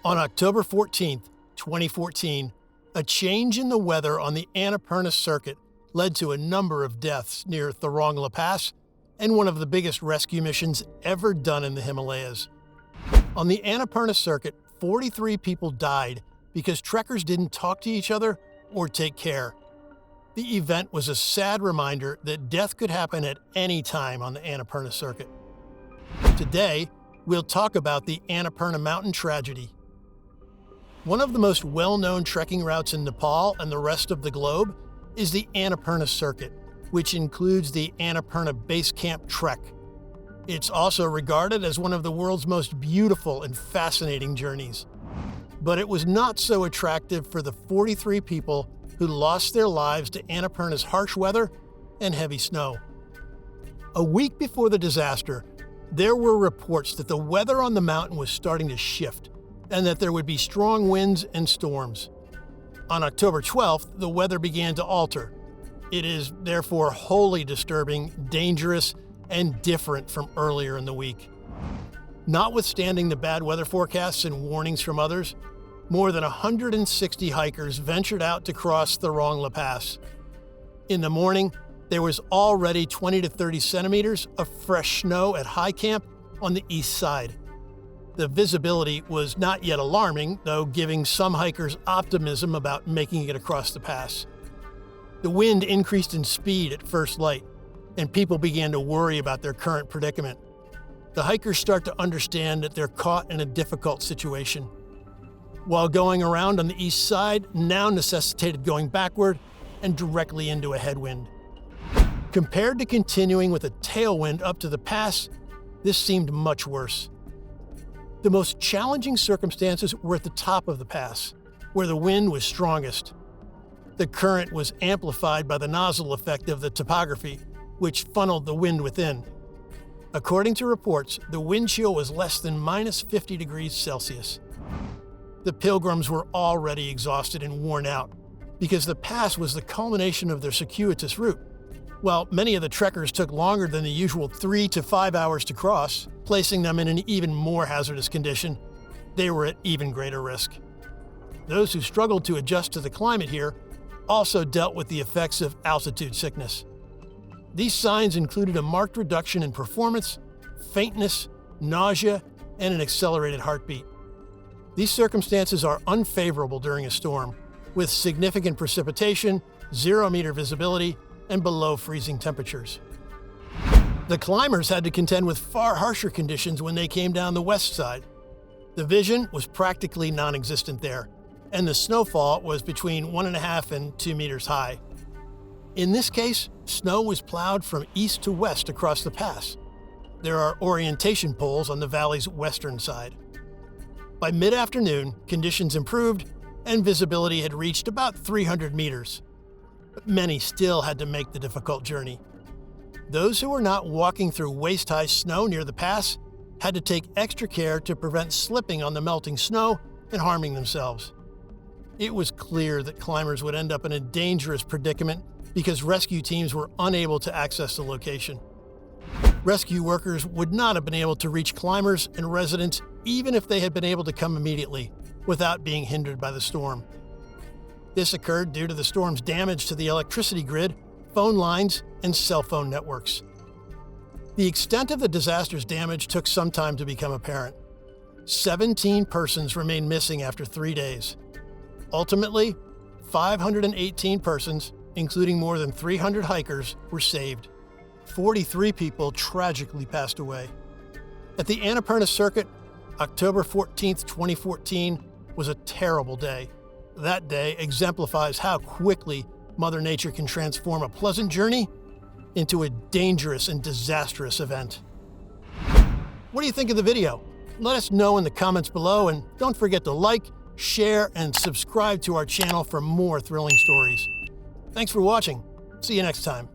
On October 14, 2014, a change in the weather on the Annapurna Circuit led to a number of deaths near Thorong La Pass and one of the biggest rescue missions ever done in the Himalayas. On the Annapurna Circuit, 43 people died because trekkers didn't talk to each other or take care. The event was a sad reminder that death could happen at any time on the Annapurna Circuit. Today, we'll talk about the Annapurna Mountain tragedy. One of the most well-known trekking routes in Nepal and the rest of the globe is the Annapurna Circuit, which includes the Annapurna Base Camp Trek. It's also regarded as one of the world's most beautiful and fascinating journeys. But it was not so attractive for the 43 people who lost their lives to Annapurna's harsh weather and heavy snow. A week before the disaster, there were reports that the weather on the mountain was starting to shift and that there would be strong winds and storms. On October 12th, the weather began to alter. It is therefore wholly disturbing, dangerous, and different from earlier in the week. Notwithstanding the bad weather forecasts and warnings from others, more than 160 hikers ventured out to cross Thorong La Pass. In the morning, there was already 20 to 30 centimeters of fresh snow at high camp on the east side. The visibility was not yet alarming, though giving some hikers optimism about making it across the pass. The wind increased in speed at first light, and people began to worry about their current predicament. The hikers start to understand that they're caught in a difficult situation. While going around on the east side now necessitated going backward and directly into a headwind. Compared to continuing with a tailwind up to the pass, this seemed much worse. The most challenging circumstances were at the top of the pass, where the wind was strongest. The current was amplified by the nozzle effect of the topography, which funneled the wind within. According to reports, the wind chill was less than minus 50 degrees Celsius. The pilgrims were already exhausted and worn out because the pass was the culmination of their circuitous route. While many of the trekkers took longer than the usual 3 to 5 hours to cross, placing them in an even more hazardous condition, they were at even greater risk. Those who struggled to adjust to the climate here also dealt with the effects of altitude sickness. These signs included a marked reduction in performance, faintness, nausea, and an accelerated heartbeat. These circumstances are unfavorable during a storm, with significant precipitation, 0-meter visibility, and below freezing temperatures. The climbers had to contend with far harsher conditions when they came down the west side. The vision was practically non-existent there, and the snowfall was between 1.5 and 2 meters high. In this case, snow was plowed from east to west across the pass. There are orientation poles on the valley's western side. By mid-afternoon, conditions improved and visibility had reached about 300 meters. But many still had to make the difficult journey. Those who were not walking through waist-high snow near the pass had to take extra care to prevent slipping on the melting snow and harming themselves. It was clear that climbers would end up in a dangerous predicament because rescue teams were unable to access the location. Rescue workers would not have been able to reach climbers and residents even if they had been able to come immediately without being hindered by the storm. This occurred due to the storm's damage to the electricity grid, phone lines, and cell phone networks. The extent of the disaster's damage took some time to become apparent. 17 persons remained missing after 3 days. Ultimately, 518 persons, including more than 300 hikers, were saved. 43 people tragically passed away. At the Annapurna Circuit, October 14, 2014, was a terrible day. That day exemplifies how quickly Mother Nature can transform a pleasant journey into a dangerous and disastrous event. What do you think of the video? Let us know in the comments below, and don't forget to like, share, and subscribe to our channel for more thrilling stories. Thanks for watching. See you next time.